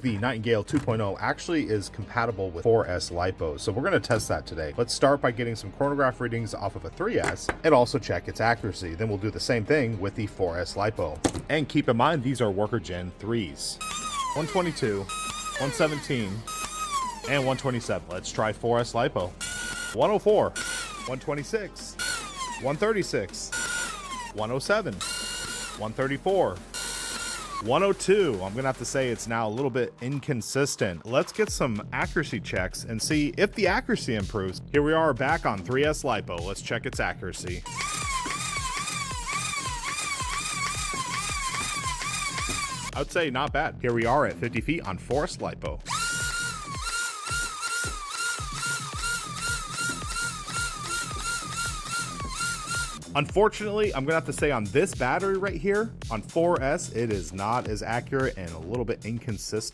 The Nightingale 2.0 actually is compatible with 4S LiPo, so we're going to test that today. Let's start by getting some chronograph readings off of a 3S and also check its accuracy. Then we'll do the same thing with the 4S LiPo. And keep in mind, these are worker gen 3s. 122, 117, and 127. Let's try 4S LiPo. 104, 126, 136, 107, 134, 102. I'm gonna have to say it's now a little bit inconsistent. Let's get some accuracy checks and see if the accuracy improves. Here we are back on 3S LiPo. Let's check its accuracy. I would say not bad. Here we are at 50 feet on 4S LiPo. Unfortunately, I'm gonna have to say on this battery right here, on 4S, it is not as accurate and a little bit inconsistent.